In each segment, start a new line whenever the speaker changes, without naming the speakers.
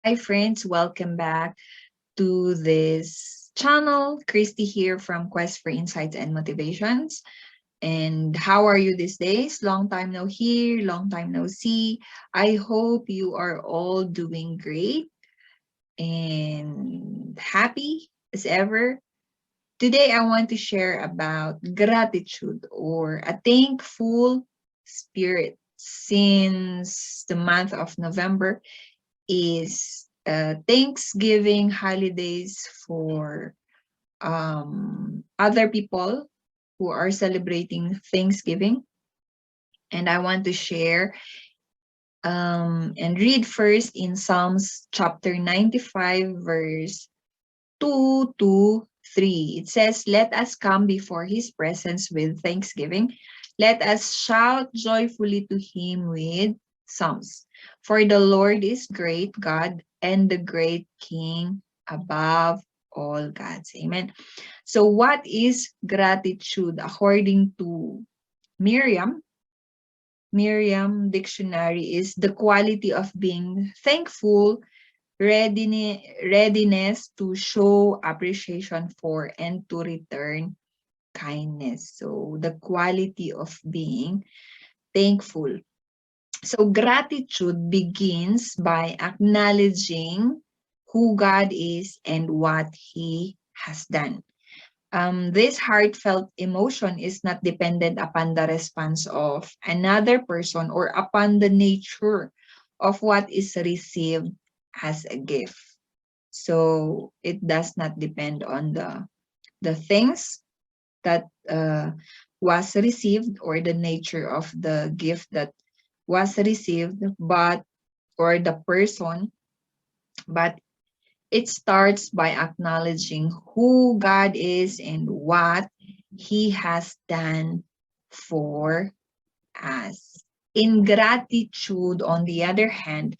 Hi friends, welcome back to this channel. Christy here from Quest for Insights and Motivations. And how are you these days? Long time no hear, long time no see. I hope you are all doing great and happy as ever. Today I want to share about gratitude or a thankful spirit. Since the month of November is Thanksgiving holidays for other people who are celebrating Thanksgiving. And I want to share and read first in Psalms chapter 95, verse 2 to 3. It says, "Let us come before his presence with thanksgiving. Let us shout joyfully to him with psalms. For the Lord is great God and the great King above all gods." Amen. So what is gratitude according to Miriam? Miriam dictionary is the quality of being thankful, readiness to show appreciation for and to return kindness. So the quality of being thankful. So gratitude begins by acknowledging who God is and what he has done. This heartfelt emotion is not dependent upon the response of another person or upon the nature of what is received as a gift. So it does not depend on the things that was received or the nature of the gift that was received, but or the person, but it starts by acknowledging who God is and what he has done for us. Ingratitude, on the other hand,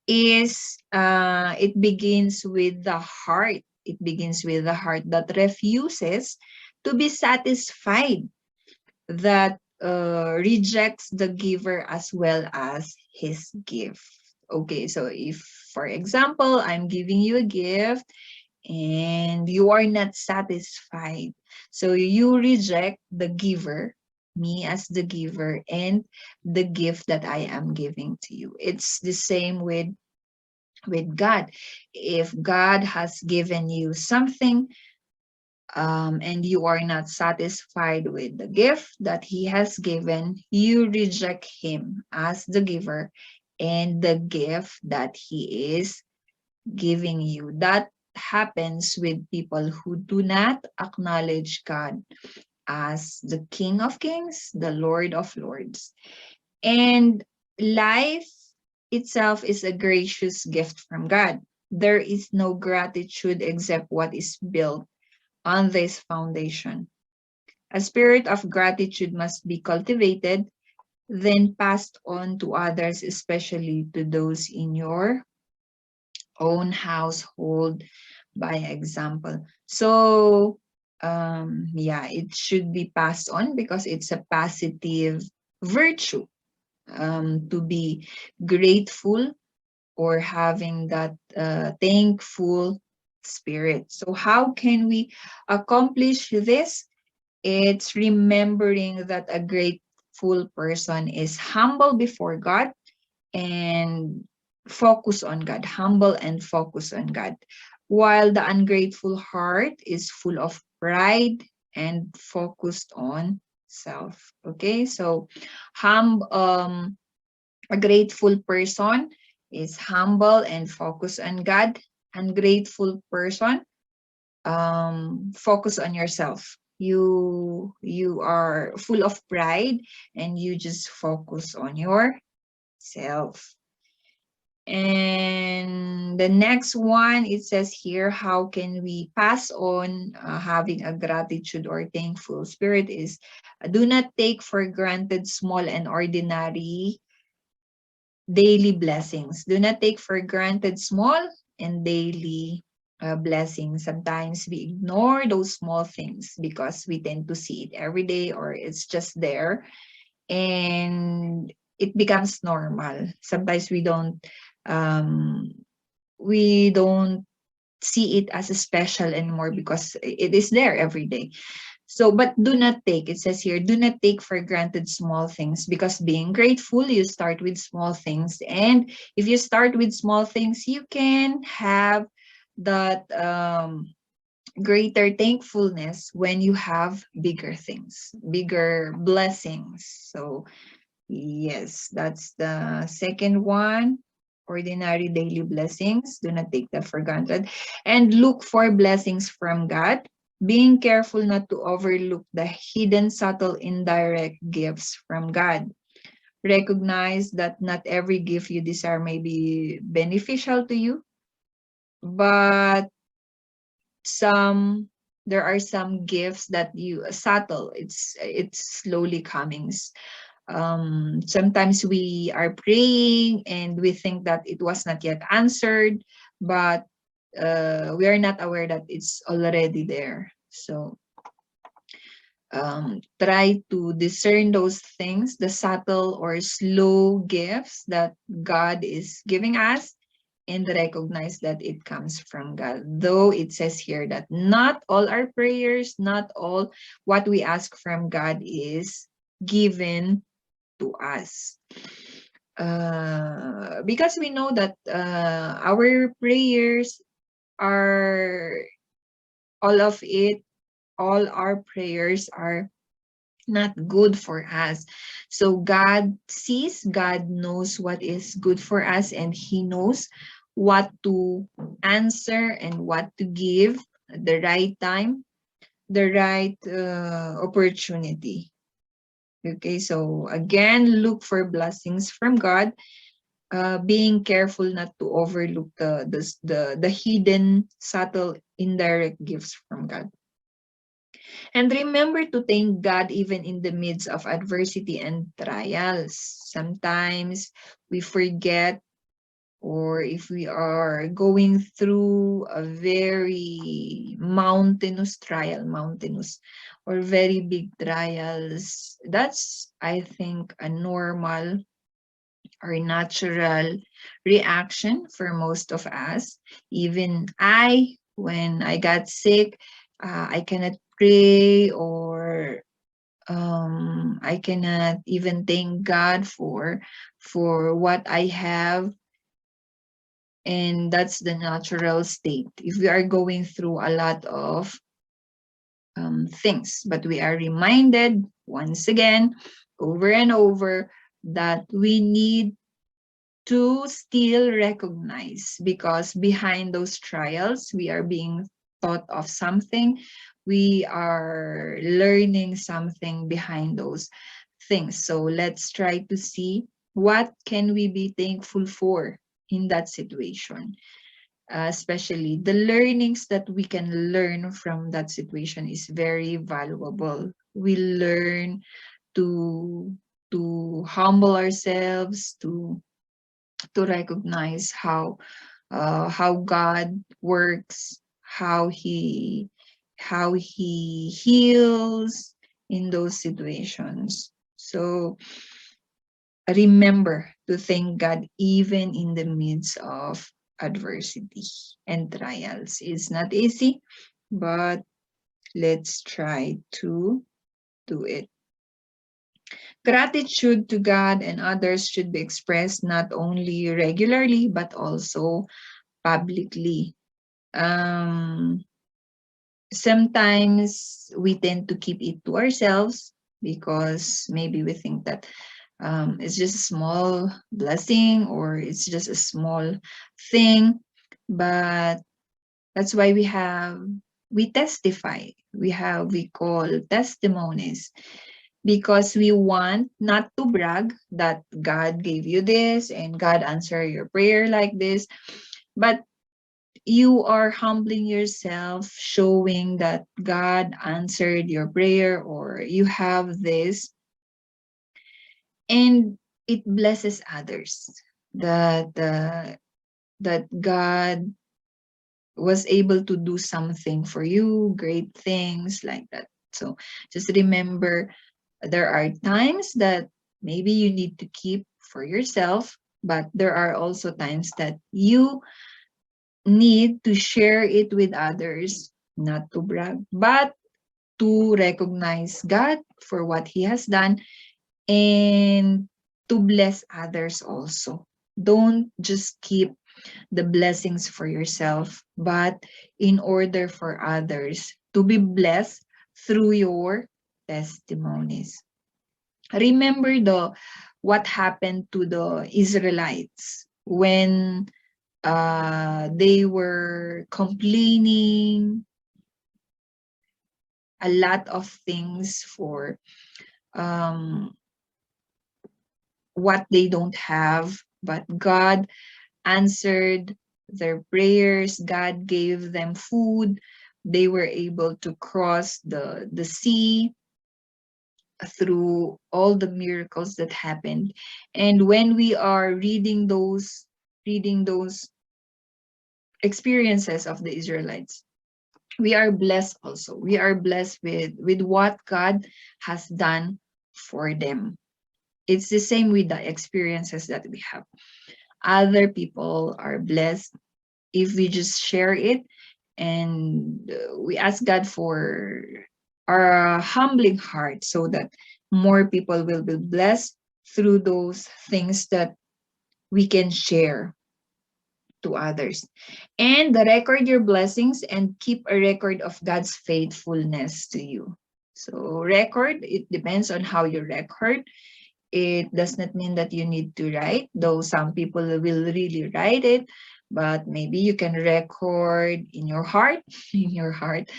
is it begins with the heart. It begins with the heart that refuses to be satisfied, that rejects the giver as well as his gift. Okay, so if, for example, I'm giving you a gift and you are not satisfied, so you reject the giver, me as the giver, and the gift that I am giving to you. It's the same with God. If God has given you something, and you are not satisfied with the gift that he has given, you reject him as the giver and the gift that he is giving you. That happens with people who do not acknowledge God as the King of Kings, the Lord of Lords. And life itself is a gracious gift from God. There is no gratitude except what is built on this foundation. A spirit of gratitude must be cultivated, then passed on to others, especially to those in your own household by example. So, yeah, it should be passed on because it's a positive virtue, to be grateful or having that thankful spirit. So how can we accomplish this? It's remembering that a grateful person is humble before God and focus on God, humble and focus on God. While the ungrateful heart is full of pride and focused on self. Okay, so a grateful person is humble and focus on God. Ungrateful person, focus on yourself. You are full of pride and you just focus on yourself. And the next one, it says here, how can we pass on having a gratitude or thankful spirit is, do not take for granted small and ordinary daily blessings. Do not take for granted small and daily blessings. Sometimes we ignore those small things because we tend to see it every day or it's just there and it becomes normal. Sometimes we don't um, we don't see it as a special anymore because it is there every day. So, but do not take, it says here, do not take for granted small things, because being grateful, you start with small things. And if you start with small things, you can have that greater thankfulness when you have bigger things, bigger blessings. So, yes, that's the second one. Ordinary daily blessings. Do not take that for granted. And look for blessings from God. Being careful not to overlook the hidden, subtle, indirect gifts from God. Recognize that not every gift you desire may be beneficial to you, but some there are some gifts that you subtle. It's slowly coming. Sometimes we are praying and we think that it was not yet answered, but we are not aware that it's already there. So try to discern those things, the subtle or slow gifts that God is giving us, and recognize that it comes from God. Though it says here that not all our prayers, not all what we ask from God is given to us. Because we know that our prayers are all of it, all our prayers are not good for us. So God sees, God knows what is good for us, and He knows what to answer and what to give at the right time, the right opportunity. Okay, so again, look for blessings from God, being careful not to overlook the hidden, subtle, indirect gifts from God. And remember to thank God even in the midst of adversity and trials. Sometimes we forget, or if we are going through a very mountainous or very big trials, that's, I think, a normal or natural reaction for most of us. Even I, when I got sick, I cannot pray, or I cannot even thank God for what I have. And that's the natural state if we are going through a lot of things. But we are reminded once again, over and over, that we need to still recognize, because behind those trials, we are being taught of something. We are learning something behind those things. So let's try to see what can we be thankful for in that situation. Especially the learnings that we can learn from that situation is very valuable. We learn to humble ourselves, to recognize how God works, how he heals in those situations. So remember to thank God even in the midst of adversity and trials. It's not easy, but let's try to do it. Gratitude to God and others should be expressed not only regularly but also publicly. Um, Sometimes we tend to keep it to ourselves because maybe we think that it's just a small blessing or it's just a small thing. But that's why we testify. We call testimonies, because we want not to brag that God gave you this and God answered your prayer like this, but you are humbling yourself, showing that God answered your prayer, or you have this, and it blesses others that that God was able to do something for you, great things like that. So just remember, there are times that maybe you need to keep for yourself, but there are also times that you need to share it with others, not to brag, but to recognize God for what He has done and to bless others also. Don't just keep the blessings for yourself, but in order for others to be blessed through your testimonies. Remember what happened to the Israelites when they were complaining a lot of things for um, what they don't have, but God answered their prayers. God gave them food. They were able to cross the sea through all the miracles that happened. And when we are reading those experiences of the Israelites, we are blessed also. We are blessed with what God has done for them. It's the same with the experiences that we have. Other people are blessed if we just share it, and we ask God for our humbling heart so that more people will be blessed through those things that we can share to others. And record your blessings and keep a record of God's faithfulness to you. So record, it depends on how you record. It does not mean that you need to write, though some people will really write it, but maybe you can record in your heart, in your heart,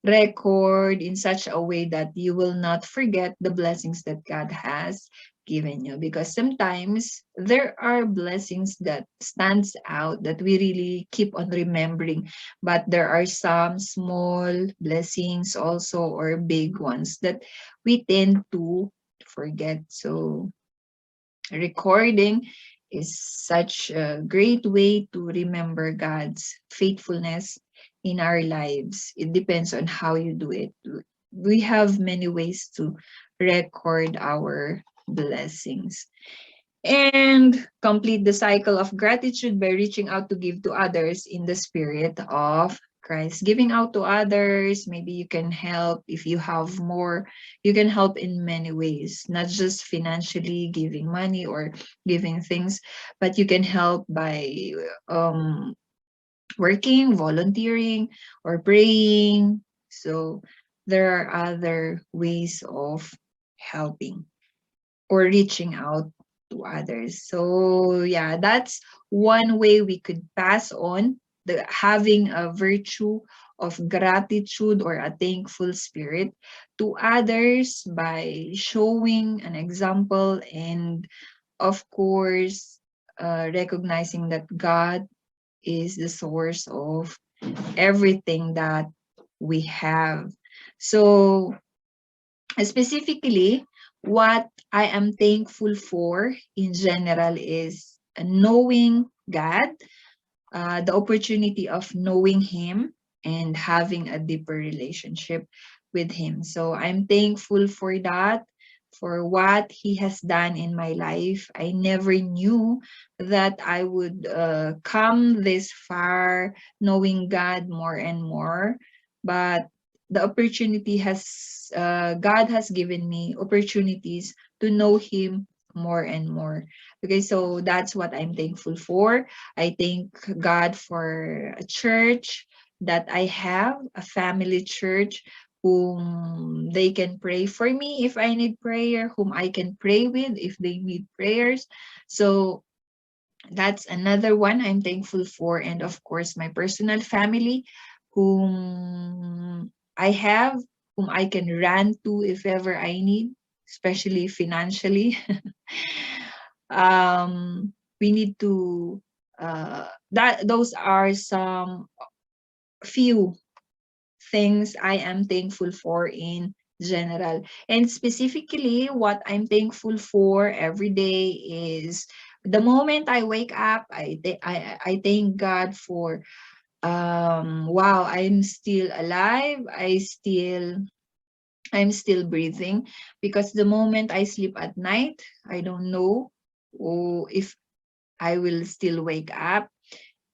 record in such a way that you will not forget the blessings that God has given you, because sometimes there are blessings that stands out that we really keep on remembering, but there are some small blessings also, or big ones, that we tend to forget. So recording is such a great way to remember God's faithfulness in our lives. It depends on how you do it. We have many ways to record our blessings. And complete the cycle of gratitude by reaching out to give to others in the spirit of Christ. Giving out to others, maybe you can help if you have more. You can help in many ways, not just financially giving money or giving things, but you can help by working, volunteering, or praying. So there are other ways of helping or reaching out to others. So yeah, that's one way we could pass on the having a virtue of gratitude or a thankful spirit to others by showing an example, and of course recognizing that God is the source of everything that we have. So specifically, what I am thankful for in general is knowing God, the opportunity of knowing Him and having a deeper relationship with Him. So I'm thankful for that, for what He has done in my life. I never knew that I would come this far knowing God more and more. But the opportunity God has given me opportunities to know Him more and more. Okay, so that's what I'm thankful for. I thank God for a church that I have, a family church whom they can pray for me if I need prayer, whom I can pray with if they need prayers. So that's another one I'm thankful for. And of course, my personal family, whom I have, whom I can run to if ever I need, especially financially. We need to that those are some few things I am thankful for in general. And specifically, what I'm thankful for every day is the moment I wake up, I thank God for wow, I'm still alive. I'm still breathing, because the moment I sleep at night, I don't know if I will still wake up.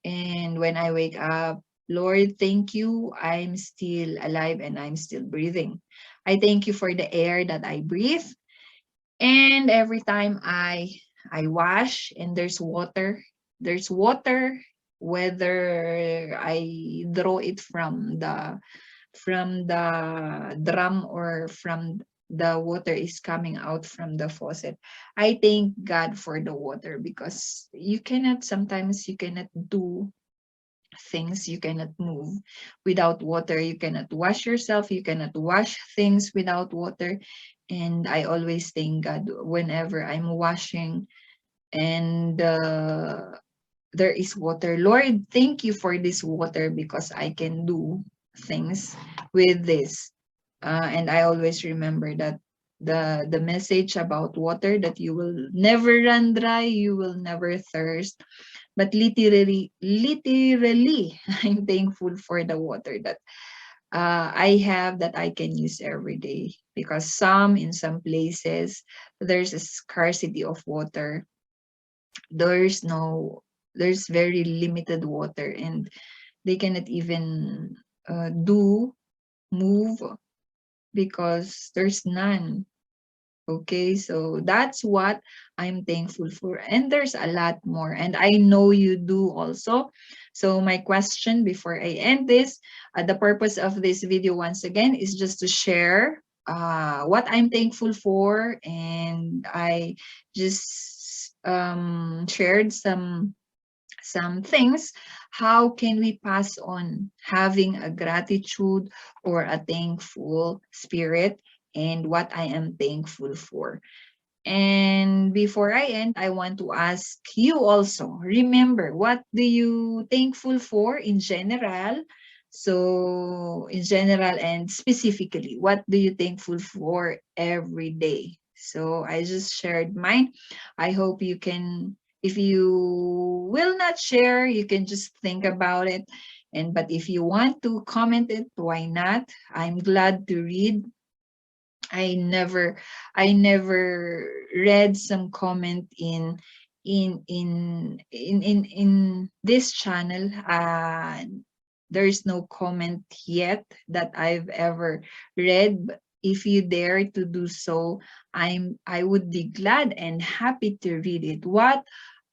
And when I wake up, Lord, thank you. I'm still alive and I'm still breathing. I thank you for the air that I breathe. And every time I wash and there's water, whether I draw it from the drum or from the water is coming out from the faucet. I thank God for the water because sometimes you cannot do things, you cannot move without water, you cannot wash yourself, you cannot wash things without water. And I always thank God whenever I'm washing and there is water. Lord, thank you for this water because I can do things with this. And I always remember that the message about water, that you will never run dry, you will never thirst. But literally, I'm thankful for the water that I have, that I can use every day. Because in some places, there's a scarcity of water. There's no, there's very limited water, and they cannot even move because there's none. Okay, so that's what I'm thankful for. And there's a lot more, and I know you do also. So my question before I end this, the purpose of this video once again is just to share what I'm thankful for, and I just shared some things. How can we pass on having a gratitude or a thankful spirit, and what I am thankful for? And before I end, I want to ask you also, remember, what do you thankful for in general? So in general and specifically, what do you thankful for every day? So I just shared mine. I hope you can, if you will not share, you can just think about it. And but if you want to comment it, why not? I'm glad to read. I never I never read some comment in this channel. There is no comment yet that I've ever read. But if you dare to do so, I would be glad and happy to read it. What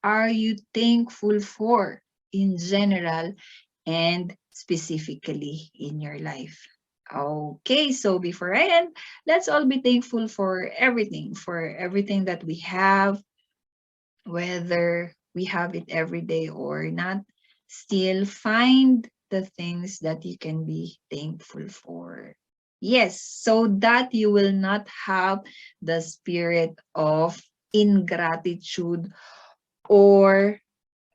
are you thankful for in general and specifically in your life? Okay, so before I end, let's all be thankful for everything that we have, whether we have it every day or not. Still find the things that you can be thankful for. Yes, so that you will not have the spirit of ingratitude or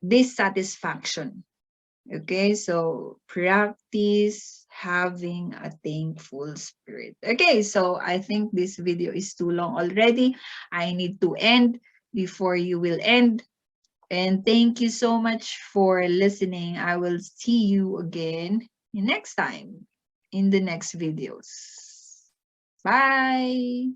dissatisfaction. Okay, so practice having a thankful spirit. Okay, so I think this video is too long already. I need to end before you will end. And thank you so much for listening. I will see you again next time in the next videos. Bye.